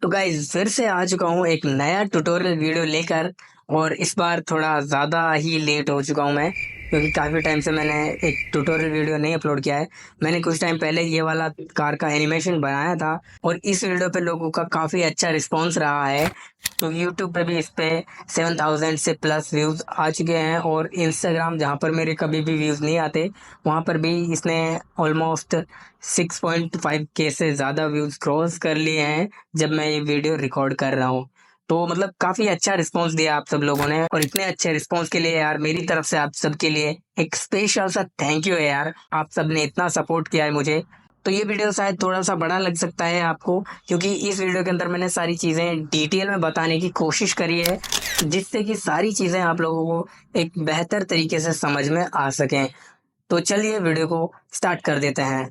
तो गाइज फिर से आ चुका हूँ एक नया ट्यूटोरियल वीडियो लेकर। और इस बार थोड़ा ज़्यादा ही लेट हो चुका हूँ मैं, क्योंकि काफ़ी टाइम से मैंने एक ट्यूटोरियल वीडियो नहीं अपलोड किया है। मैंने कुछ टाइम पहले ये वाला कार का एनिमेशन बनाया था और इस वीडियो पे लोगों का काफ़ी अच्छा रिस्पॉन्स रहा है। तो यूट्यूब पे भी इस पे 7,000 से प्लस व्यूज़ आ चुके हैं, और इंस्टाग्राम जहाँ पर मेरे कभी भी व्यूज़ नहीं आते वहाँ पर भी इसने ऑलमोस्ट 6.5K से ज़्यादा व्यूज़ क्रॉस कर लिए हैं जब मैं ये वीडियो रिकॉर्ड कर रहा हूँ। तो मतलब काफी अच्छा रिस्पांस दिया आप सब लोगों ने, और इतने अच्छे रिस्पांस के लिए यार मेरी तरफ से आप सबके लिए एक स्पेशल सा थैंक यू है यार। आप सब ने इतना सपोर्ट किया है मुझे। तो ये वीडियो शायद थोड़ा सा बड़ा लग सकता है आपको, क्योंकि इस वीडियो के अंदर मैंने सारी चीजें डिटेल में बताने की कोशिश करी है, जिससे कि सारी चीजें आप लोगों को एक बेहतर तरीके से समझ में आ सकें। तो चलिए वीडियो को स्टार्ट कर देते हैं।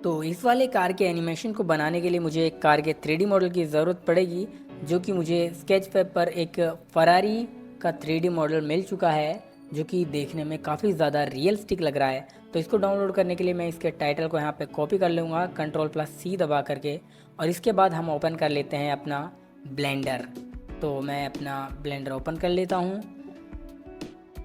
तो इस वाले कार के एनिमेशन को बनाने के लिए मुझे एक कार के 3D मॉडल की ज़रूरत पड़ेगी, जो कि मुझे स्केचफेब पर एक फरारी का 3D मॉडल मिल चुका है, जो कि देखने में काफ़ी ज़्यादा रियलिस्टिक लग रहा है। तो इसको डाउनलोड करने के लिए मैं इसके टाइटल को यहाँ पे कॉपी कर लूँगा Ctrl+C दबा करके, और इसके बाद हम ओपन कर लेते हैं अपना ब्लेंडर। तो मैं अपना ब्लेंडर ओपन कर लेता हूँ।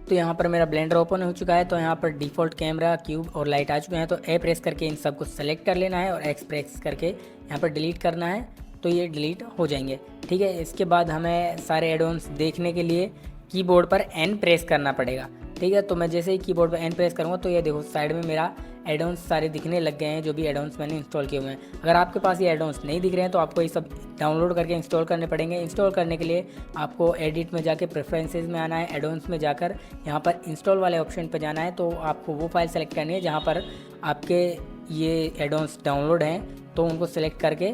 तो यहाँ पर मेरा ब्लेंडर ओपन हो चुका है। तो यहाँ पर डिफ़ॉल्ट कैमरा, क्यूब और लाइट आ चुके हैं। तो ए प्रेस करके इन सबको सेलेक्ट कर लेना है और एक्स प्रेस करके यहाँ पर डिलीट करना है। तो ये डिलीट हो जाएंगे। ठीक है, इसके बाद हमें सारे एडोन्स देखने के लिए कीबोर्ड पर एन प्रेस करना पड़ेगा। ठीक है, तो मैं जैसे ही कीबोर्ड पर एन प्रेस करूँगा तो ये देखो साइड में मेरा एडोन्स सारे दिखने लग गए हैं, जो भी एडोन्स मैंने इंस्टॉल किए हुए हैं। अगर आपके पास ये एडोन्स नहीं दिख रहे हैं तो आपको ये सब डाउनलोड करके इंस्टॉल करने पड़ेंगे। इंस्टॉल करने के लिए आपको एडिट में जाके प्रेफरेंसेस में आना है, एडोन्स में जाकर यहाँ पर इंस्टॉल वाले ऑप्शन पर जाना है। तो आपको वो फाइल सेलेक्ट करनी है जहाँ पर आपके ये एडोन्स डाउनलोड हैं, तो उनको सेलेक्ट करके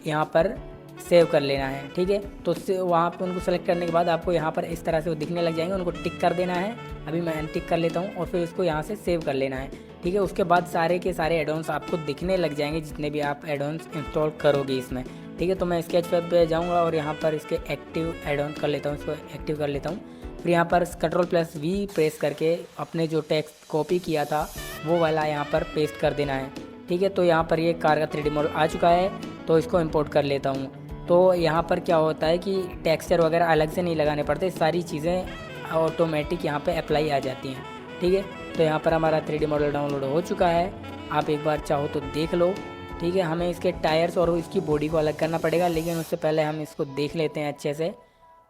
यहाँ पर सेव कर लेना है। ठीक है, तो वहाँ पर उनको सेलेक्ट करने के बाद आपको यहाँ पर इस तरह से वो दिखने लग जाएंगे, उनको टिक कर देना है। अभी मैं टिक कर लेता हूँ और फिर इसको यहाँ से सेव कर लेना है। ठीक है, उसके बाद सारे के सारे एडोन्स आपको दिखने लग जाएंगे, जितने भी आप एडोन्स इंस्टॉल करोगे इसमें। ठीक है, तो मैं स्केचफेब पे जाऊँगा और यहाँ पर इसके एक्टिव एडोन कर लेता हूँ, इसको एक्टिव कर लेता हूँ। फिर यहाँ पर Ctrl+V प्रेस करके अपने जो टेक्स्ट कॉपी किया था वो वाला यहाँ पर पेस्ट कर देना है। ठीक है, तो यहाँ पर ये कार का 3D मॉडल आ चुका है, तो इसको इंपोर्ट कर लेता हूँ। तो यहाँ पर क्या होता है कि टेक्सचर वगैरह अलग से नहीं लगाने पड़ते, सारी चीज़ें ऑटोमेटिक यहाँ पे अप्लाई आ जाती हैं। ठीक है, तो यहाँ पर हमारा 3D मॉडल डाउनलोड हो चुका है। आप एक बार चाहो तो देख लो। ठीक है, हमें इसके टायर्स और इसकी बॉडी को अलग करना पड़ेगा, लेकिन उससे पहले हम इसको देख लेते हैं अच्छे से।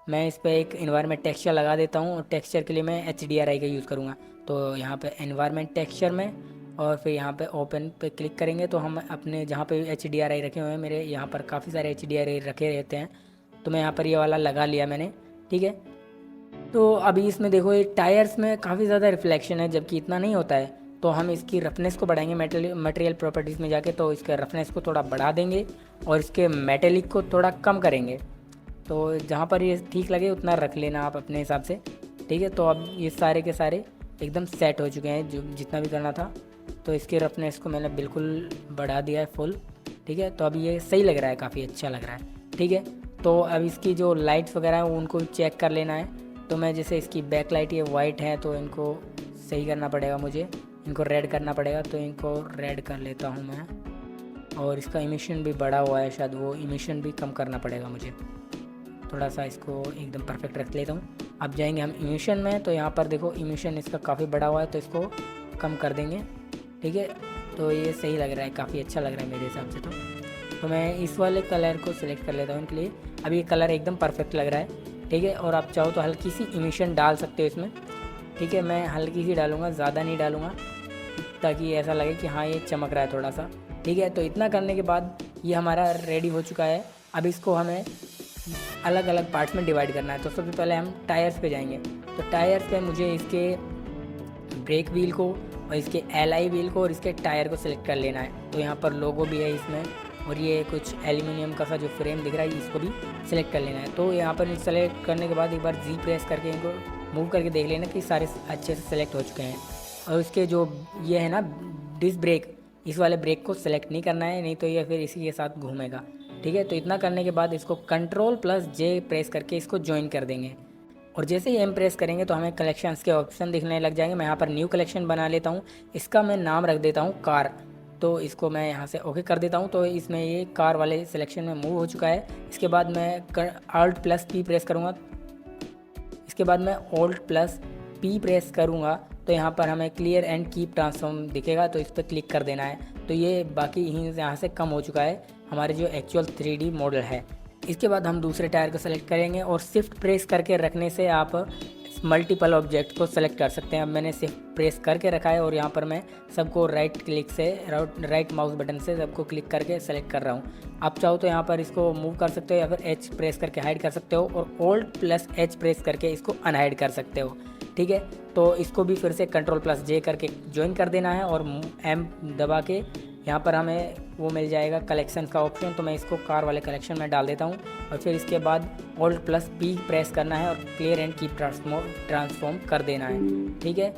मैं इस पर एक इन्वायरमेंट टेक्सचर लगा देता हूँ, और टेक्सचर के लिए मैं HDRI का यूज़ करूँगा। तो यहाँ पे इन्वायरमेंट टेक्सचर में और फिर यहाँ पे ओपन पे क्लिक करेंगे तो हम अपने जहाँ पे HDRI रखे हुए हैं, मेरे यहाँ पर काफ़ी सारे HDRI रखे रहते हैं, तो मैं यहाँ पर ये वाला लगा लिया मैंने। ठीक है, तो अभी इसमें देखो ये टायर्स में काफ़ी ज़्यादा रिफ्लेक्शन है, जबकि इतना नहीं होता है। तो हम इसकी रफनेस को बढ़ाएंगे मटेरियल प्रॉपर्टीज़ में जाके, तो इसके रफनेस को थोड़ा बढ़ा देंगे और इसके मेटेलिक को थोड़ा कम करेंगे। तो जहाँ पर ये ठीक लगे उतना रख लेना आप अपने हिसाब से। ठीक है, तो अब ये सारे के सारे एकदम सेट हो चुके हैं, जो जितना भी करना था। तो इसके रफनेस को मैंने बिल्कुल बढ़ा दिया है फुल। ठीक है, तो अब ये सही लग रहा है, काफ़ी अच्छा लग रहा है। ठीक है, तो अब इसकी जो लाइट्स वगैरह हैं उनको चेक कर लेना है। तो मैं जैसे इसकी बैक लाइट ये वाइट है, तो इनको सही करना पड़ेगा मुझे, इनको रेड करना पड़ेगा। तो इनको रेड कर लेता हूँ मैं, और इसका इमिशन भी बढ़ा हुआ है, शायद वो इमिशन भी कम करना पड़ेगा मुझे। थोड़ा सा इसको एकदम परफेक्ट रख लेता हूँ। अब जाएंगे हम इमिशन में, तो यहाँ पर देखो इमिशन इसका काफ़ी बड़ा हुआ है, तो इसको कम कर देंगे। ठीक है, तो ये सही लग रहा है, काफ़ी अच्छा लग रहा है मेरे हिसाब से। तो मैं इस वाले कलर को सिलेक्ट कर लेता हूँ इनके लिए। अब ये कलर एकदम परफेक्ट लग रहा है। ठीक है, और आप चाहो तो हल्की सी इमिशन डाल सकते हो इसमें। ठीक है, मैं हल्की सी डालूँगा, ज़्यादा नहीं डालूँगा, ताकि ऐसा लगे कि हाँ ये चमक रहा है थोड़ा सा। ठीक है, तो इतना करने के बाद ये हमारा रेडी हो चुका है। अब इसको हमें अलग अलग पार्ट्स में डिवाइड करना है। तो सबसे पहले हम टायर्स पे जाएंगे। तो टायर्स पे मुझे इसके ब्रेक व्हील को और इसके एलआई व्हील को और इसके टायर को सिलेक्ट कर लेना है। तो यहाँ पर लोगो भी है इसमें, और ये कुछ एल्यूमिनियम का सा जो फ्रेम दिख रहा है इसको भी सिलेक्ट कर लेना है। तो यहाँ पर सेलेक्ट करने के बाद एक बार जी प्रेस करके इनको मूव करके देख लेना कि सारे अच्छे से सिलेक्ट हो चुके हैं। और उसके जो ये है ना डिस्क ब्रेक, इस वाले ब्रेक को सिलेक्ट नहीं करना है, नहीं तो ये फिर इसी के साथ घूमेगा। ठीक है, तो इतना करने के बाद इसको Ctrl+J प्रेस करके इसको ज्वाइन कर देंगे। और जैसे ही एम प्रेस करेंगे तो हमें कलेक्शंस के ऑप्शन दिखने लग जाएंगे। मैं यहाँ पर न्यू कलेक्शन बना लेता हूँ, इसका मैं नाम रख देता हूँ कार। तो इसको मैं यहाँ से ओके कर देता हूँ। तो इसमें ये कार वाले सिलेक्शन में मूव हो चुका है। इसके बाद मैं Alt+P प्रेस करूँगा। इसके बाद मैं Alt+P प्रेस करूँगा तो यहाँ पर हमें क्लियर एंड कीप ट्रांसफॉर्म दिखेगा, तो इस पर क्लिक कर देना है। तो ये बाकी ही यहाँ से कम हो चुका है हमारे जो एक्चुअल 3D मॉडल है। इसके बाद हम दूसरे टायर को सेलेक्ट करेंगे और शिफ्ट प्रेस करके रखने से आप मल्टीपल ऑब्जेक्ट को सेलेक्ट कर सकते हैं। अब मैंने शिफ्ट प्रेस करके रखा है और यहाँ पर मैं सबको राइट क्लिक से राइट माउस बटन से सबको क्लिक करके सेलेक्ट कर रहा हूँ। आप चाहो तो यहाँ पर इसको मूव कर सकते हो या फिर H प्रेस करके हाइड कर सकते हो और Alt+H प्रेस करके इसको अनहाइड कर सकते हो। ठीक है, तो इसको भी फिर से Ctrl+J करके ज्वाइन कर देना है और M दबा के यहाँ पर हमें वो मिल जाएगा कलेक्शन का ऑप्शन। तो मैं इसको कार वाले कलेक्शन में डाल देता हूँ और फिर इसके बाद Alt+P प्रेस करना है और क्लियर एंड कीप ट्रांसफॉर्म कर देना है। ठीक है,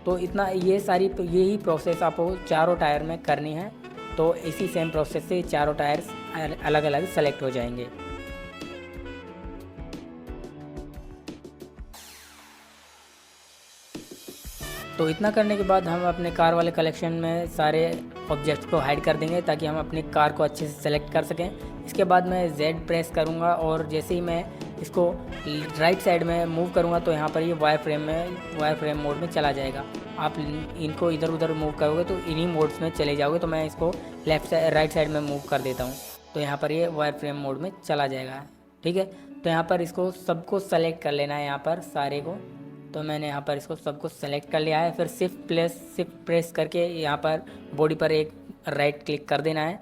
तो इतना यही प्रोसेस आपको चारों टायर में करनी है। तो इसी सेम प्रोसेस से चारों टायर्स अलग अलग सेलेक्ट हो जाएंगे। तो इतना करने के बाद हम अपने कार वाले कलेक्शन में सारे ऑब्जेक्ट्स को हाइड कर देंगे ताकि हम अपनी कार को अच्छे से सेलेक्ट कर सकें। इसके बाद मैं Z प्रेस करूंगा और जैसे ही मैं इसको राइट साइड में मूव करूंगा तो यहाँ पर ये वायर फ्रेम मोड में चला जाएगा। आप इनको इधर उधर मूव करोगे तो इन्हीं मोड्स में चले जाओगे। तो मैं इसको राइट साइड में मूव कर देता हूँ तो यहाँ पर ये वायर फ्रेम मोड में चला जाएगा। ठीक है, तो यहाँ पर इसको सबको सेलेक्ट कर लेना है, यहाँ पर सारे को। तो मैंने यहाँ पर इसको सबको सेलेक्ट कर लिया है। फिर शिफ्ट प्रेस करके यहाँ पर बॉडी पर एक राइट क्लिक कर देना है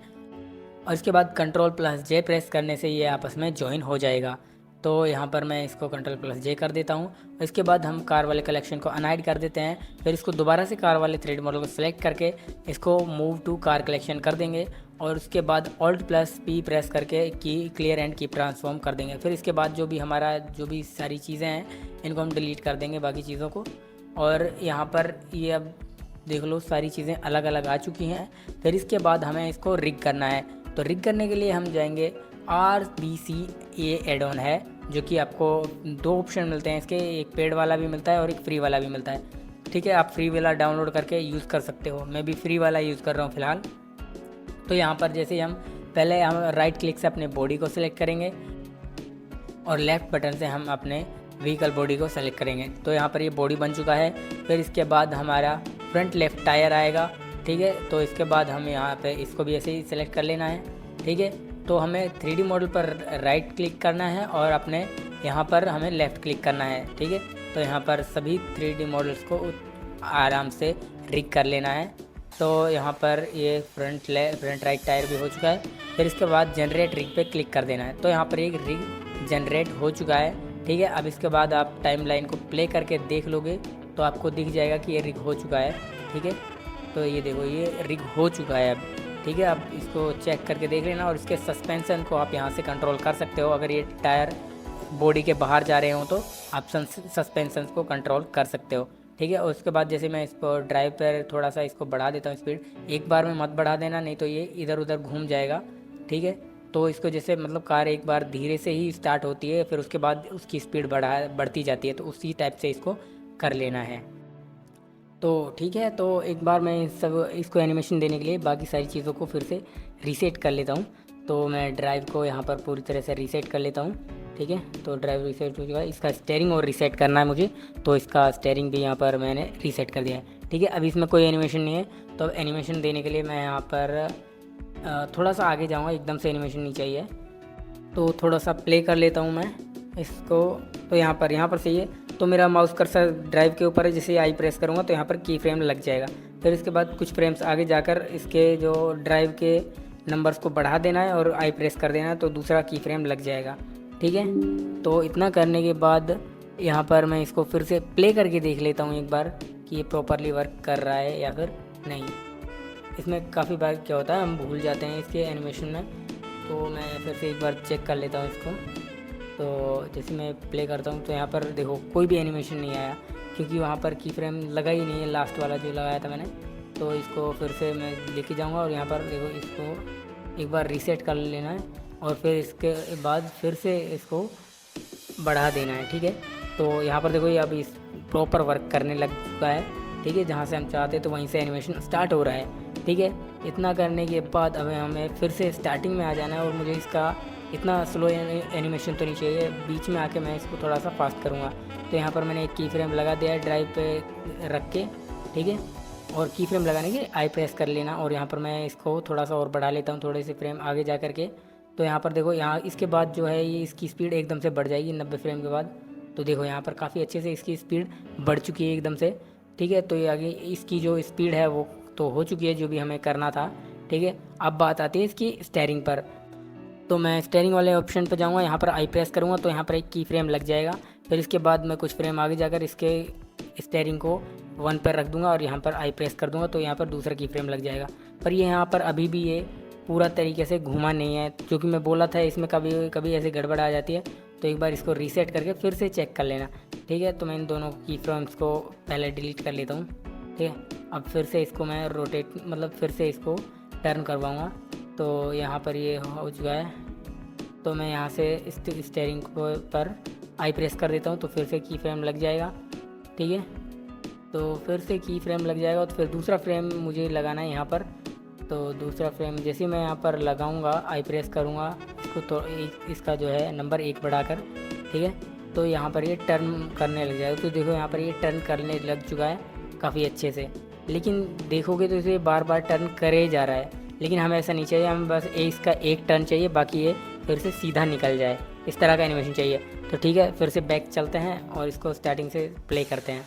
और इसके बाद Ctrl+J प्रेस करने से ये आपस में ज्वाइन हो जाएगा। तो यहाँ पर मैं इसको Ctrl+J कर देता हूँ। इसके बाद हम कार वाले कलेक्शन को अनहाइड कर देते हैं। फिर इसको दोबारा से कार वाले 3D मॉडल को सिलेक्ट करके इसको मूव टू कार कलेक्शन कर देंगे और उसके बाद Alt+P प्रेस करके क्लियर एंड कीप ट्रांसफॉर्म कर देंगे। फिर इसके बाद जो भी सारी चीज़ें हैं इनको हम डिलीट कर देंगे बाकी चीज़ों को। और यहाँ पर ये अब देख लो सारी चीज़ें अलग अलग आ चुकी हैं। फिर इसके बाद हमें इसको रिग करना है। तो रिग करने के लिए हम जाएंगे RBCA एड ऑन है, जो कि आपको 2 ऑप्शन मिलते हैं इसके, एक पेड वाला भी मिलता है और एक फ्री वाला भी मिलता है। ठीक है, आप फ्री वाला डाउनलोड करके यूज़ कर सकते हो। मैं भी फ्री वाला यूज़ कर रहा हूँ फ़िलहाल। तो यहाँ पर जैसे हम राइट क्लिक से अपने बॉडी को सिलेक्ट करेंगे और लेफ़्ट बटन से हम अपने व्हीकल बॉडी को सेलेक्ट करेंगे। तो यहाँ पर ये बॉडी बन चुका है। फिर इसके बाद हमारा फ्रंट लेफ़्ट टायर आएगा। ठीक है, तो इसके बाद हम यहाँ पे इसको भी ऐसे ही सेलेक्ट कर लेना है। ठीक है, तो हमें 3D मॉडल पर राइट क्लिक करना है और अपने यहाँ पर हमें लेफ़्ट क्लिक करना है। ठीक है, तो यहाँ पर सभी 3D मॉडल्स को आराम से रिग कर लेना है। तो यहाँ पर ये फ्रंट राइट टायर भी हो चुका है। फिर इसके बाद जनरेट रिग पे क्लिक कर देना है। तो यहाँ पर एक रिग जनरेट हो चुका है। ठीक है, अब इसके बाद आप टाइमलाइन को प्ले करके देख लोगे तो आपको दिख जाएगा कि ये रिग हो चुका है। ठीक है, तो ये देखो ये रिग हो चुका है अब। ठीक है, अब इसको चेक करके देख लेना और इसके सस्पेंशन को आप यहाँ से कंट्रोल कर सकते हो। अगर ये टायर बॉडी के बाहर जा रहे हो तो आप सस्पेंशन को कंट्रोल कर सकते हो। ठीक है, और उसके बाद जैसे मैं इसको ड्राइव पर थोड़ा सा इसको बढ़ा देता हूँ स्पीड, एक बार में मत बढ़ा देना नहीं तो ये इधर उधर घूम जाएगा। ठीक है, तो इसको जैसे मतलब कार एक बार धीरे से ही स्टार्ट होती है फिर उसके बाद उसकी स्पीड बढ़ती जाती है, तो उसी टाइप से इसको कर लेना है। तो ठीक है, तो एक बार मैं इसको एनिमेशन देने के लिए बाकी सारी चीज़ों को फिर से रीसेट कर लेता हूँ। तो मैं ड्राइव को यहाँ पर पूरी तरह से रीसेट कर लेता हूँ। ठीक है, तो ड्राइव रीसेट हो चुका है। इसका स्टीयरिंग और रीसेट करना है मुझे, तो इसका स्टीयरिंग भी यहाँ पर मैंने रीसेट कर दिया है। ठीक है, अभी इसमें कोई एनिमेशन नहीं है। तो अब एनिमेशन देने के लिए मैं यहाँ पर थोड़ा सा आगे जाऊँगा, एकदम से एनिमेशन नहीं चाहिए। तो थोड़ा सा प्ले कर लेता हूँ मैं इसको। तो यहाँ पर सही है। तो मेरा माउस कर्सर ड्राइव के ऊपर है, जैसे आई प्रेस करूँगा तो यहाँ पर की फ्रेम लग जाएगा। फिर इसके बाद कुछ फ्रेम्स आगे जाकर इसके जो ड्राइव के नंबर्स को बढ़ा देना है और आई प्रेस कर देना है तो दूसरा की फ्रेम लग जाएगा। ठीक है, तो इतना करने के बाद यहाँ पर मैं इसको फिर से प्ले करके देख लेता हूँ एक बार कि ये प्रॉपरली वर्क कर रहा है या फिर नहीं। इसमें काफ़ी बार क्या होता है हम भूल जाते हैं इसके एनिमेशन में, तो मैं फिर से एक बार चेक कर लेता हूँ इसको। तो जैसे मैं प्ले करता हूँ तो यहाँ पर देखो कोई भी एनिमेशन नहीं आया क्योंकि वहाँ पर की फ्रेम लगा ही नहीं है, लास्ट वाला जो लगाया था मैंने। तो इसको फिर से मैं लेके जाऊँगा और यहाँ पर देखो इसको एक बार रीसेट कर लेना है और फिर इसके बाद फिर से इसको बढ़ा देना है। ठीक है, तो यहाँ पर देखो ये अब इस प्रॉपर वर्क करने लग चुका है। ठीक है, जहाँ से हम चाहते तो वहीं से एनिमेशन स्टार्ट हो रहा है। ठीक है, इतना करने के बाद अब हमें फिर से स्टार्टिंग में आ जाना है और मुझे इसका इतना स्लो एनिमेशन तो नहीं चाहिए, बीच में आके मैं इसको थोड़ा सा फास्ट करूँगा। तो यहाँ पर मैंने एक की फ्रेम लगा दिया है ड्राइव पे रख के, ठीक है। और की फ्रेम लगाने के आई प्रेस कर लेना और यहाँ पर मैं इसको थोड़ा सा और बढ़ा लेता हूँ, थोड़े से फ्रेम आगे जा कर के। तो यहाँ पर देखो, यहाँ इसके बाद जो है ये इसकी स्पीड एकदम से बढ़ जाएगी 90 फ्रेम के बाद। तो देखो यहाँ पर काफ़ी अच्छे से इसकी स्पीड बढ़ चुकी है एकदम से, ठीक है। तो ये आगे इसकी जो स्पीड है वो तो हो चुकी है जो भी हमें करना था, ठीक है। अब बात आती है इसकी स्टेयरिंग पर। तो मैं स्टेयरिंग वाले ऑप्शन पर जाऊँगा, यहाँ पर आई प्रेस करूँगा तो यहाँ पर एक की फ्रेम लग जाएगा। फिर इसके बाद मैं कुछ फ्रेम आगे जाकर इसके स्टेयरिंग को 1 पर रख दूँगा और यहाँ पर आई प्रेस कर दूँगा तो यहाँ पर दूसरा की फ्रेम लग जाएगा। पर ये यहाँ पर अभी भी ये पूरा तरीके से घूमा नहीं है, क्योंकि मैं बोला था इसमें कभी कभी ऐसे गड़बड़ आ जाती है। तो एक बार इसको रीसेट करके फिर से चेक कर लेना, ठीक है। तो मैं इन दोनों की फ्रेम्स को पहले डिलीट कर लेता हूँ, ठीक है। अब फिर से इसको मैं रोटेट मतलब फिर से इसको टर्न करवाऊँगा। तो यहाँ पर ये हो चुका है। तो मैं यहाँ से स्टेयरिंग पर आई प्रेस कर देता हूँ तो फिर से की फ्रेम लग जाएगा, ठीक है। तो फिर से की फ्रेम लग जाएगा तो फिर दूसरा फ्रेम मुझे लगाना है यहाँ पर। तो दूसरा फ्रेम जैसे ही मैं यहाँ पर लगाऊंगा, आई प्रेस करूँगा इसको तो इसका जो है नंबर 1 बढ़ाकर, ठीक है। तो यहाँ पर ये टर्न करने लग जाएगा। तो देखो यहाँ पर ये टर्न करने लग चुका है काफ़ी अच्छे से। लेकिन देखोगे तो इसे बार बार टर्न करे जा रहा है, लेकिन हमें ऐसा नहीं चाहिए। हमें बस इसका एक टर्न चाहिए, बाकी ये फिर से सीधा निकल जाए, इस तरह का एनिमेशन चाहिए। तो ठीक है, फिर से बैक चलते हैं और इसको स्टार्टिंग से प्ले करते हैं।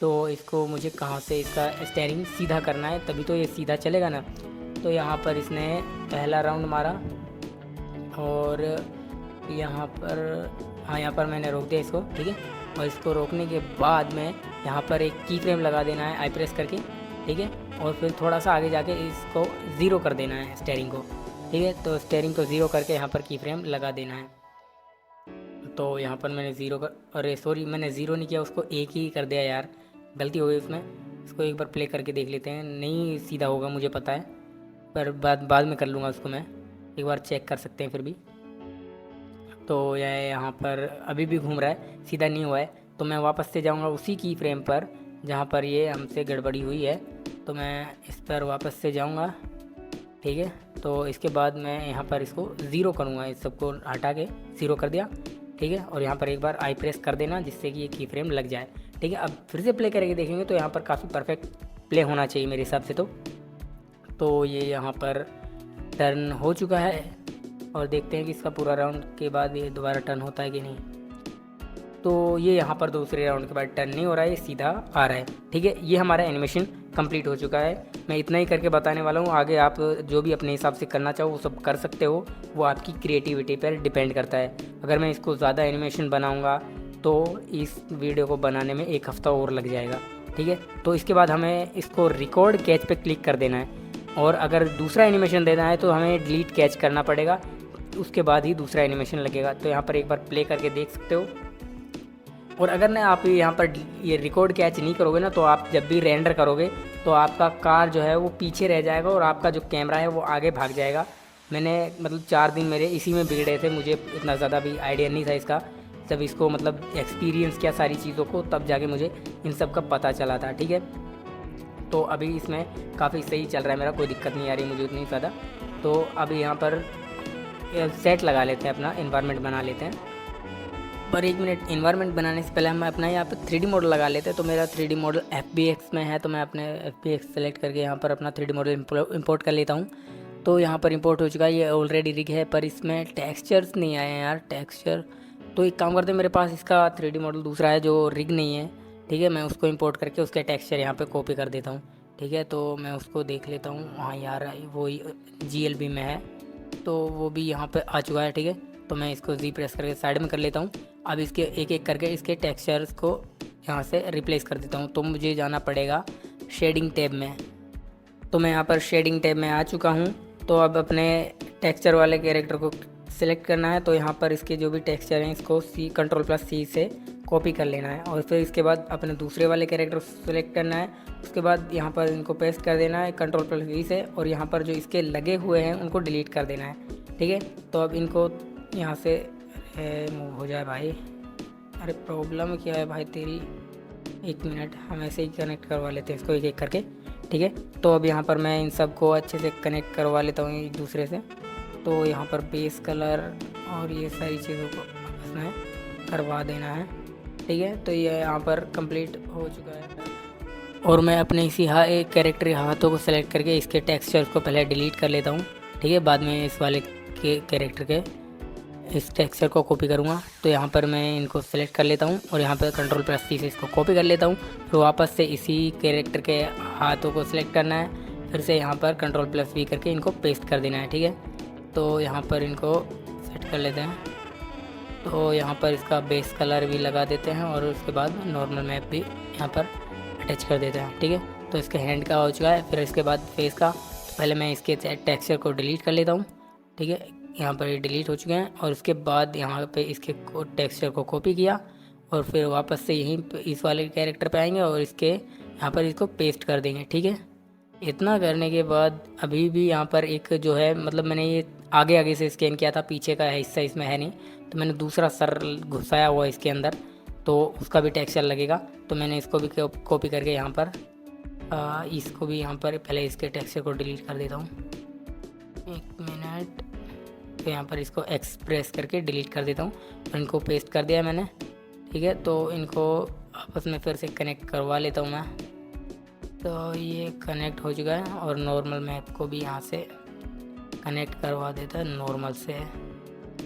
तो इसको मुझे कहाँ से इसका स्टेयरिंग सीधा करना है, तभी तो ये सीधा चलेगा ना। तो यहाँ पर इसने पहला राउंड मारा और यहाँ पर यहाँ पर मैंने रोक दिया इसको, ठीक है। और इसको रोकने के बाद में यहाँ पर एक की फ्रेम लगा देना है आई प्रेस करके, ठीक है। और फिर थोड़ा सा आगे जाके इसको 0 कर देना है स्टेयरिंग को, ठीक है। तो स्टेयरिंग को 0 करके यहाँ पर की फ्रेम लगा देना है। तो यहाँ पर मैंने 0 कर, अरे सॉरी मैंने 0 नहीं किया, उसको 1 ही कर दिया यार, गलती हो गई उसमें। इसको एक बार प्ले करके देख लेते हैं। नहीं सीधा होगा मुझे पता है, पर बाद में कर लूँगा उसको मैं, एक बार चेक कर सकते हैं फिर भी। तो यह यहाँ पर अभी भी घूम रहा है, सीधा नहीं हुआ है। तो मैं वापस से जाऊँगा उसी की फ्रेम पर जहाँ पर ये हमसे गड़बड़ी हुई है। तो मैं इस पर वापस से जाऊँगा, ठीक है। तो इसके बाद मैं यहाँ पर इसको 0 करूँगा, इस सबको हटा के 0 कर दिया, ठीक है। और यहाँ पर एक बार आई प्रेस कर देना जिससे कि ये की फ्रेम लग जाए, ठीक है। अब फिर से प्ले करके देखेंगे तो यहाँ पर काफ़ी परफेक्ट प्ले होना चाहिए मेरे हिसाब से। तो ये यहाँ पर टर्न हो चुका है और देखते हैं कि इसका पूरा राउंड के बाद ये दोबारा टर्न होता है कि नहीं। तो ये यहाँ पर दूसरे राउंड के बाद टर्न नहीं हो रहा है, ये सीधा आ रहा है, ठीक है। ये हमारा एनिमेशन कंप्लीट हो चुका है। मैं इतना ही करके बताने वाला हूँ, आगे आप जो भी अपने हिसाब से करना चाहो वो सब कर सकते हो, वो आपकी क्रिएटिविटी पर डिपेंड करता है। अगर मैं इसको ज़्यादा एनिमेशन बनाऊँगा तो इस वीडियो को बनाने में 1 हफ़्ता और लग जाएगा, ठीक है। तो इसके बाद हमें इसको रिकॉर्ड कैच पे क्लिक कर देना है, और अगर दूसरा एनिमेशन देना है तो हमें डिलीट कैच करना पड़ेगा, उसके बाद ही दूसरा एनिमेशन लगेगा। तो यहाँ पर एक बार प्ले करके देख सकते हो। और अगर ना आप यहाँ पर ये रिकॉर्ड कैच नहीं करोगे ना, तो आप जब भी रेंडर करोगे तो आपका कार जो है वो पीछे रह जाएगा और आपका जो कैमरा है वो आगे भाग जाएगा। मैंने मतलब 4 दिन मेरे इसी में बिगड़े थे, मुझे इतना ज़्यादा भी आइडिया नहीं था इसका। जब इसको मतलब एक्सपीरियंस किया सारी चीज़ों को, तब जाके मुझे इन सब का पता चला था, ठीक है। तो अभी इसमें काफ़ी सही चल रहा है मेरा, कोई दिक्कत नहीं आ रही मुझे उतनी ज़्यादा। तो अभी यहाँ पर सेट लगा लेते हैं, अपना इन्वायरमेंट बना लेते हैं। पर 1 मिनट, इन्वायरमेंट बनाने से पहले हम अपना यहाँ पर 3D मॉडल लगा लेते हैं। तो मेरा 3D मॉडल FBX में है, तो मैं अपने FBX सेलेक्ट करके यहाँ पर अपना 3D मॉडल इंपोर्ट कर लेता हूँ। तो यहाँ पर इंपोर्ट हो चुका है, ये ऑलरेडी रिग है, पर इसमें टेक्सचर्स नहीं आए हैं यार, टेक्सचर। तो एक काम करते हैं, मेरे पास इसका 3D मॉडल दूसरा है जो रिग नहीं है, ठीक है। मैं उसको इंपोर्ट करके उसके टेक्सचर यहाँ पे कॉपी कर देता हूँ, ठीक है। तो मैं उसको देख लेता हूँ, हाँ यार वो GLB में है, तो वो भी यहाँ पे आ चुका है, ठीक है। तो मैं इसको जी प्रेस करके साइड में कर लेता हूँ। अब इसके एक एक करके इसके टेक्सचर्स को यहाँ से रिप्लेस कर देता हूँ। तो मुझे जाना पड़ेगा शेडिंग टैब में। तो मैं यहाँ पर शेडिंग टैब में आ चुका हूँ। तो अब अपने टेक्सचर वाले कैरेक्टर को सिलेक्ट करना है। तो यहाँ पर इसके जो भी टेक्सचर हैं इसको Ctrl+C से कॉपी कर लेना है, और फिर इसके बाद अपने दूसरे वाले कैरेक्टर को सिलेक्ट करना है। उसके बाद यहाँ पर इनको पेस्ट कर देना है Ctrl+V से, और यहाँ पर जो इसके लगे हुए हैं उनको डिलीट कर देना है, ठीक है। तो अब इनको यहाँ से मूव हो जाए भाई। अरे प्रॉब्लम क्या है भाई तेरी, 1 मिनट, हम ऐसे ही कनेक्ट करवा लेते हैं इसको एक एक करके, ठीक है। तो अब यहाँ पर मैं इन सब को अच्छे से कनेक्ट करवा लेता हूँ एक दूसरे से। तो यहाँ पर बेस कलर और ये सारी चीज़ों को आपस में करवा देना है, ठीक है। तो ये यहाँ पर कंप्लीट हो चुका है और मैं अपने इसी एक कैरेक्टर हाथों को सेलेक्ट करके इसके टेक्सचर्स को पहले डिलीट कर लेता हूँ, ठीक है। बाद में इस वाले के कैरेक्टर के इस टेक्सचर को कॉपी करूँगा। तो यहाँ पर मैं इनको सेलेक्ट कर लेता हूँ और यहाँ पर Ctrl+C से इसको कॉपी कर लेता हूँ। फिर वापस से इसी कैरेक्टर के हाथों को सिलेक्ट करना है, फिर से यहाँ पर Ctrl+V करके इनको पेस्ट कर देना है, ठीक है। तो यहाँ पर इनको सेट कर लेते हैं। तो यहाँ पर इसका बेस कलर भी लगा देते हैं और उसके बाद नॉर्मल मैप भी यहाँ पर अटैच कर देते हैं, ठीक है। तो इसके हैंड का हो चुका है। फिर इसके बाद फेस का, तो पहले मैं इसके टेक्सचर को डिलीट कर लेता हूँ, ठीक है। यहाँ पर ये डिलीट हो चुके हैं और उसके बाद यहाँ पे इसके टेक्सचर को कॉपी किया और फिर वापस से यहीं इस वाले कैरेक्टर पे आएंगे और इसके यहाँ पर इसको पेस्ट कर देंगे, ठीक है। इतना करने के बाद अभी भी यहाँ पर एक जो है, मतलब मैंने ये आगे आगे से स्कैन किया था, पीछे का हिस्सा इसमें है नहीं, तो मैंने दूसरा सर घुसाया हुआ इसके अंदर, तो उसका भी टेक्सचर लगेगा। तो मैंने इसको भी कॉपी करके यहाँ पर इसको भी यहाँ पर पहले इसके टेक्सचर को डिलीट कर देता हूँ, 1 मिनट। तो यहाँ पर इसको एक्सप्रेस करके डिलीट कर देता हूँ और इनको पेस्ट कर दिया मैंने, ठीक है। तो इनको आपस में फिर से कनेक्ट करवा लेता हूँ मैं। तो ये कनेक्ट हो चुका है और नॉर्मल मैप को भी यहाँ से कनेक्ट करवा देता है नॉर्मल से,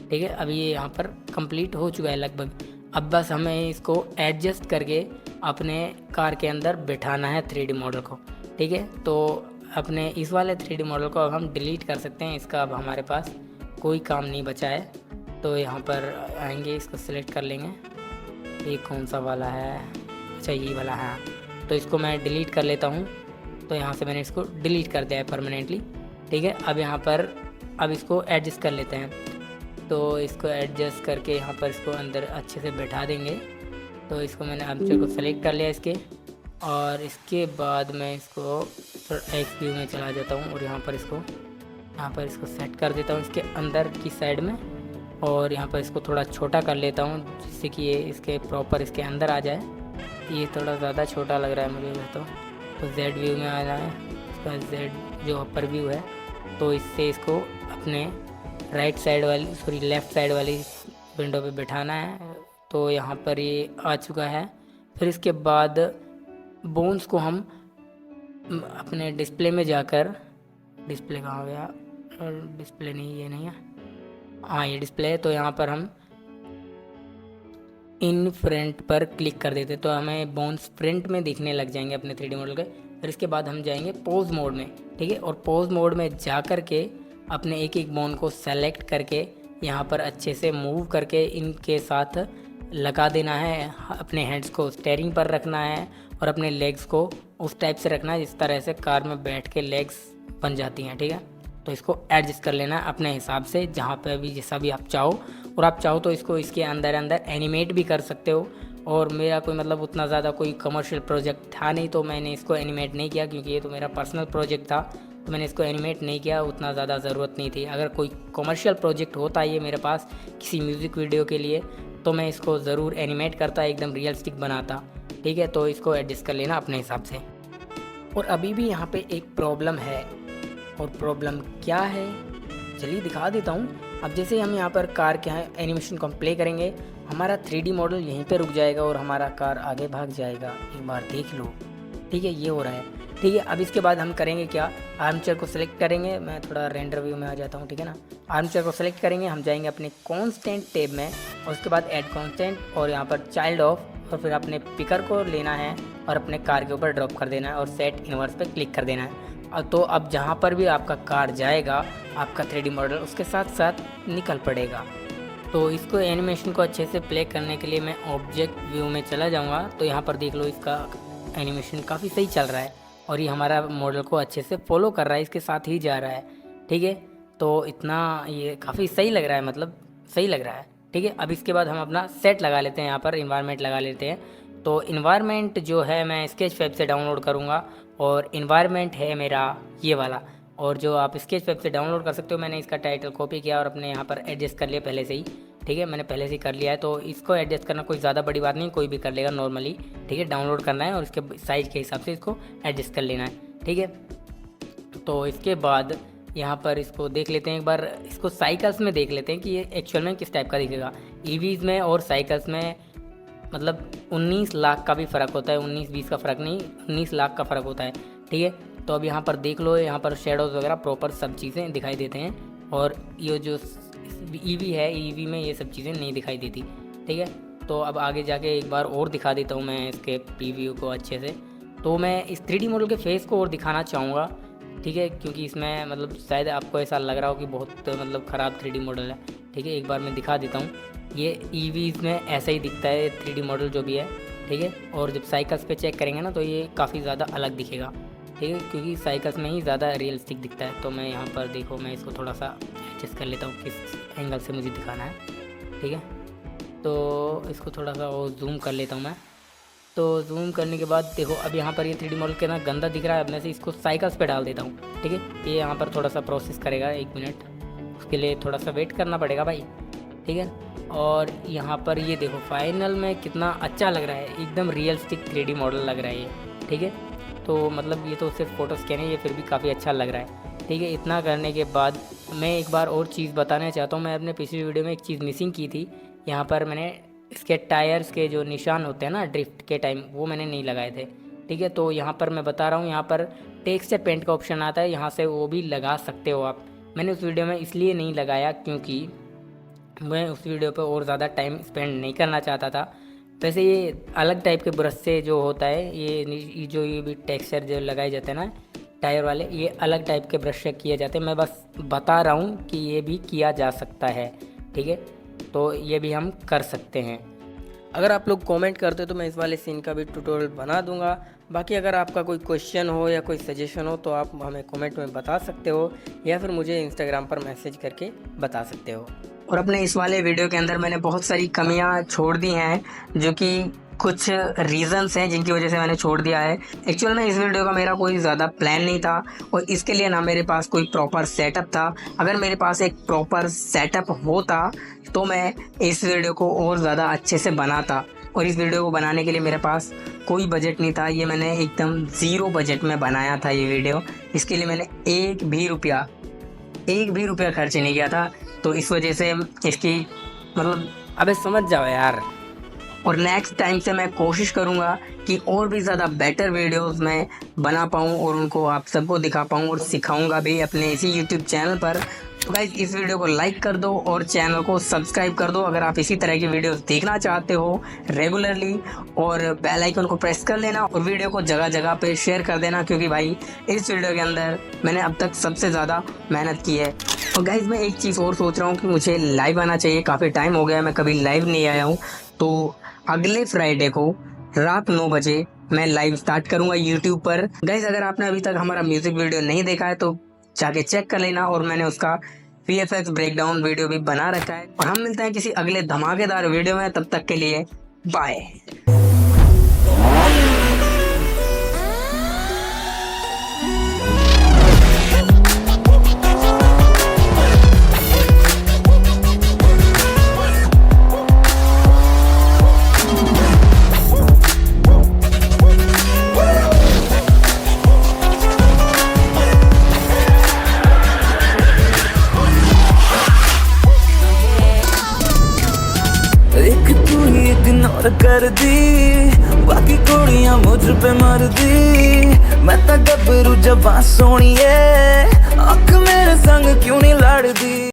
ठीक है। अभी ये यहाँ पर कंप्लीट हो चुका है लगभग। अब बस हमें इसको एडजस्ट करके अपने कार के अंदर बिठाना है 3D मॉडल को, ठीक है। तो अपने इस वाले 3D मॉडल को अब हम डिलीट कर सकते हैं, इसका अब हमारे पास कोई काम नहीं बचा है। तो यहाँ पर आएंगे, इसको सिलेक्ट कर लेंगे, ये कौन सा वाला है, अच्छा ये वाला है। तो इसको मैं डिलीट कर लेता हूँ। तो यहाँ से मैंने इसको डिलीट कर दिया है परमानेंटली, ठीक है। अब यहाँ पर अब इसको एडजस्ट कर लेते हैं। तो इसको एडजस्ट करके यहाँ पर इसको अंदर अच्छे से बैठा देंगे। तो इसको मैंने आर्मचेयर को सेलेक्ट कर लिया इसके, और इसके बाद मैं इसको एक्स व्यू में चला जाता हूँ और यहाँ पर इसको सेट कर देता हूँ इसके अंदर की साइड में, और यहाँ पर इसको थोड़ा छोटा कर लेता हूँ जिससे कि ये इसके प्रॉपर इसके अंदर आ जाए। ये थोड़ा ज़्यादा छोटा लग रहा है मुझे तो जेड व्यू में आना है इसका, जेड जो अपर व्यू है। तो इससे इसको अपने लेफ़्ट साइड वाली विंडो पे बिठाना है। तो यहाँ पर ये आ चुका है। फिर इसके बाद बोन्स को हम अपने डिस्प्ले में जाकर, डिस्प्ले कहाँ हो गया, डिस्प्ले नहीं, ये नहीं है, हाँ ये डिस्प्ले है। तो यहाँ पर हम इन फ्रंट पर क्लिक कर देते तो हमें बोन्स फ्रंट में दिखने लग जाएंगे अपने 3D मॉडल के। फिर इसके बाद हम जाएंगे पोज मोड में, ठीक है। और पोज मोड में जा कर के अपने एक एक बोन को सेलेक्ट करके यहाँ पर अच्छे से मूव करके इनके साथ लगा देना है। अपने हैंड्स को स्टीयरिंग पर रखना है और अपने लेग्स को उस टाइप से रखना है जिस तरह से कार में बैठ के लेग्स बन जाती हैं, ठीक है। तो इसको एडजस्ट कर लेना है अपने हिसाब से, जहाँ पे भी जैसा भी आप चाहो। और आप चाहो तो इसको इसके अंदर एनिमेट भी कर सकते हो। और मेरा कोई मतलब उतना ज़्यादा कोई कमर्शियल प्रोजेक्ट था नहीं, तो मैंने इसको एनिमेट नहीं किया, क्योंकि ये तो मेरा पर्सनल प्रोजेक्ट था, तो मैंने इसको एनिमेट नहीं किया, उतना ज़्यादा ज़रूरत नहीं थी। अगर कोई कमर्शियल प्रोजेक्ट होता ये मेरे पास किसी म्यूज़िक वीडियो के लिए, तो मैं इसको ज़रूर एनिमेट करता, एकदम रियलिस्टिक बनाता, ठीक है। तो इसको एडजस्ट कर लेना अपने हिसाब से। और अभी भी यहाँ पे एक प्रॉब्लम है, और प्रॉब्लम क्या है चलिए दिखा देता हूँ। अब जैसे हम यहाँ पर कार के एनिमेशन को हम प्ले करेंगे, हमारा 3D मॉडल यहीं पे रुक जाएगा और हमारा कार आगे भाग जाएगा। एक बार देख लो, ठीक है, ये हो रहा है, ठीक है। अब इसके बाद हम करेंगे क्या, आर्मचेयर को सिलेक्ट करेंगे, मैं थोड़ा रेंडर व्यू में आ जाता हूँ, ठीक है ना। आर्मचेयर को सिलेक्ट करेंगे, हम जाएंगे अपने कॉन्स्टेंट टैब में और उसके बाद ऐड कॉन्स्टेंट और यहाँ पर चाइल्ड ऑफ, और फिर अपने पिकर को लेना है और अपने कार के ऊपर ड्रॉप कर देना है और सेट इनवर्स पे क्लिक कर देना है। तो अब जहाँ पर भी आपका कार जाएगा आपका 3D मॉडल उसके साथ साथ निकल पड़ेगा। तो इसको एनिमेशन को अच्छे से प्ले करने के लिए मैं ऑब्जेक्ट व्यू में चला जाऊँगा। तो यहाँ पर देख लो, इसका एनिमेशन काफ़ी सही चल रहा है और ये हमारा मॉडल को अच्छे से फॉलो कर रहा है, इसके साथ ही जा रहा है, ठीक है। तो इतना ये काफ़ी सही लग रहा है, मतलब सही लग रहा है, ठीक है। अब इसके बाद हम अपना सेट लगा लेते हैं, यहाँ पर इन्वायरमेंट लगा लेते हैं। तो इन्वायरमेंट जो है मैं स्केचफेब से डाउनलोड करूँगा और इन्वायरमेंट है मेरा ये वाला, और जो आप स्केचफेब से डाउनलोड कर सकते हो। मैंने इसका टाइटल कॉपी किया और अपने यहाँ पर एडजस्ट कर लिया पहले से ही, ठीक है, मैंने पहले से ही कर लिया है। तो इसको एडजस्ट करना कोई ज़्यादा बड़ी बात नहीं, कोई भी कर लेगा नॉर्मली, ठीक है। डाउनलोड करना है और इसके साइज़ के हिसाब से इसको एडजस्ट कर लेना है। ठीक है। तो इसके बाद यहाँ पर इसको देख लेते हैं एक बार, इसको साइकिल्स में देख लेते हैं कि ये एक्चुअल में किस टाइप का दिखेगा। ईवीज़ में और साइकिल्स में मतलब 19 लाख का भी फ़र्क होता है, 19-20 का फ़र्क नहीं, 19 लाख का फ़र्क होता है। ठीक है, तो अब यहाँ पर देख लो, यहाँ पर शेडोज़ वगैरह प्रॉपर सब चीज़ें दिखाई देते हैं, और ये जो ईवी है, ईवी में ये सब चीज़ें नहीं दिखाई देती। ठीक है, तो अब आगे जाके एक बार और दिखा देता हूँ मैं इसके प्रीव्यू को अच्छे से। तो मैं इस 3D मॉडल के फेस को और दिखाना चाहूँगा। ठीक है, क्योंकि इसमें मतलब शायद आपको ऐसा लग रहा हो कि बहुत मतलब ख़राब 3D मॉडल है। ठीक है, एक बार मैं दिखा देता हूँ। ये ईवीज़ में ऐसा ही दिखता है 3D मॉडल जो भी है। ठीक है, और जब साइकिल्स पे चेक करेंगे ना तो ये काफ़ी ज़्यादा अलग दिखेगा। ठीक है, क्योंकि साइकिल्स में ही ज़्यादा रियलिस्टिक दिखता है। तो मैं यहाँ पर देखो, मैं इसको थोड़ा सा एडजस्ट कर लेता हूँ किस एंगल से मुझे दिखाना है। ठीक है, तो इसको थोड़ा सा और जूम कर लेता हूँ मैं। तो जूम करने के बाद देखो, अब यहाँ पर ये 3D मॉडल कितना गंदा दिख रहा है। अब मैं से इसको साइकिल्स पे डाल देता हूँ। ठीक है, ये यहाँ पर थोड़ा सा प्रोसेस करेगा 1 मिनट, उसके लिए थोड़ा सा वेट करना पड़ेगा भाई। ठीक है, और यहाँ पर ये देखो फाइनल में कितना अच्छा लग रहा है, एकदम रियलिस्टिक 3D मॉडल लग रहा है ये। ठीक है, तो मतलब ये तो सिर्फ फ़ोटो स्कैन है, ये फिर भी काफ़ी अच्छा लग रहा है। ठीक है, इतना करने के बाद मैं एक बार और चीज़ बताना चाहता हूँ। मैं अपने पिछली वीडियो में एक चीज़ मिसिंग की थी। यहाँ पर मैंने इसके टायर्स के जो निशान होते हैं ना ड्रिफ्ट के टाइम, वो मैंने नहीं लगाए थे। ठीक है, तो यहाँ पर मैं बता रहा हूँ, यहाँ पर टेक्सचर पेंट का ऑप्शन आता है, यहाँ से वो भी लगा सकते हो आप। मैंने उस वीडियो में इसलिए नहीं लगाया क्योंकि मैं उस वीडियो पर और ज़्यादा टाइम स्पेंड नहीं करना चाहता था। वैसे ये अलग टाइप के ब्रश से जो होता है, ये जो ये भी टेक्सचर जो लगाए जाते हैं ना टायर वाले, ये अलग टाइप के ब्रश से किए जाते हैं। मैं बस बता रहा हूँ कि ये भी किया जा सकता है। ठीक है, तो ये भी हम कर सकते हैं। अगर आप लोग कमेंट करते हो तो मैं इस वाले सीन का भी ट्यूटोरियल बना दूंगा। बाकी अगर आपका कोई क्वेश्चन हो या कोई सजेशन हो तो आप हमें कमेंट में बता सकते हो, या फिर मुझे इंस्टाग्राम पर मैसेज करके बता सकते हो। और अपने इस वाले वीडियो के अंदर मैंने बहुत सारी कमियां छोड़ दी हैं, जो कि कुछ रीजंस हैं जिनकी वजह से मैंने छोड़ दिया है। एक्चुअल में इस वीडियो का मेरा कोई ज़्यादा प्लान नहीं था, और इसके लिए ना मेरे पास कोई प्रॉपर सेटअप था। अगर मेरे पास एक प्रॉपर सेटअप होता तो मैं इस वीडियो को और ज़्यादा अच्छे से बनाता, और इस वीडियो को बनाने के लिए मेरे पास कोई बजट नहीं था। ये मैंने एकदम ज़ीरो बजट में बनाया था ये वीडियो। इसके लिए मैंने एक भी रुपया खर्च नहीं किया था। तो इस वजह से इसकी मतलब अबे समझ जाओ यार। और नेक्स्ट टाइम से मैं कोशिश करूँगा कि और भी ज़्यादा बेटर वीडियोस मैं बना पाऊँ और उनको आप सबको दिखा पाऊँ, और सिखाऊंगा भी अपने इसी यूट्यूब चैनल पर। तो गाइस, इस वीडियो को लाइक कर दो और चैनल को सब्सक्राइब कर दो अगर आप इसी तरह की वीडियोस देखना चाहते हो रेगुलरली, और बेल आइकन को प्रेस कर लेना, और वीडियो को जगह जगह पे शेयर कर देना, क्योंकि भाई इस वीडियो के अंदर मैंने अब तक सबसे ज़्यादा मेहनत की है। और गाइस, मैं एक चीज़ और सोच रहा हूँ कि मुझे लाइव आना चाहिए। काफ़ी टाइम हो गया मैं कभी लाइव नहीं आया हूँ, तो अगले फ्राइडे को रात 9 बजे मैं लाइव स्टार्ट करूंगा यूट्यूब पर। गाइस, अगर आपने अभी तक हमारा म्यूजिक वीडियो नहीं देखा है तो जाके चेक कर लेना, और मैंने उसका VFX ब्रेकडाउन वीडियो भी बना रखा है। और हम मिलते हैं किसी अगले धमाकेदार वीडियो में, तब तक के लिए बाय। इग्नोर कर दी, बाकी कुड़ियां मुझ पे मर दी। मैं तो गबरू जवां सोनिए, अख मेरे संग क्यों नहीं लड़दी।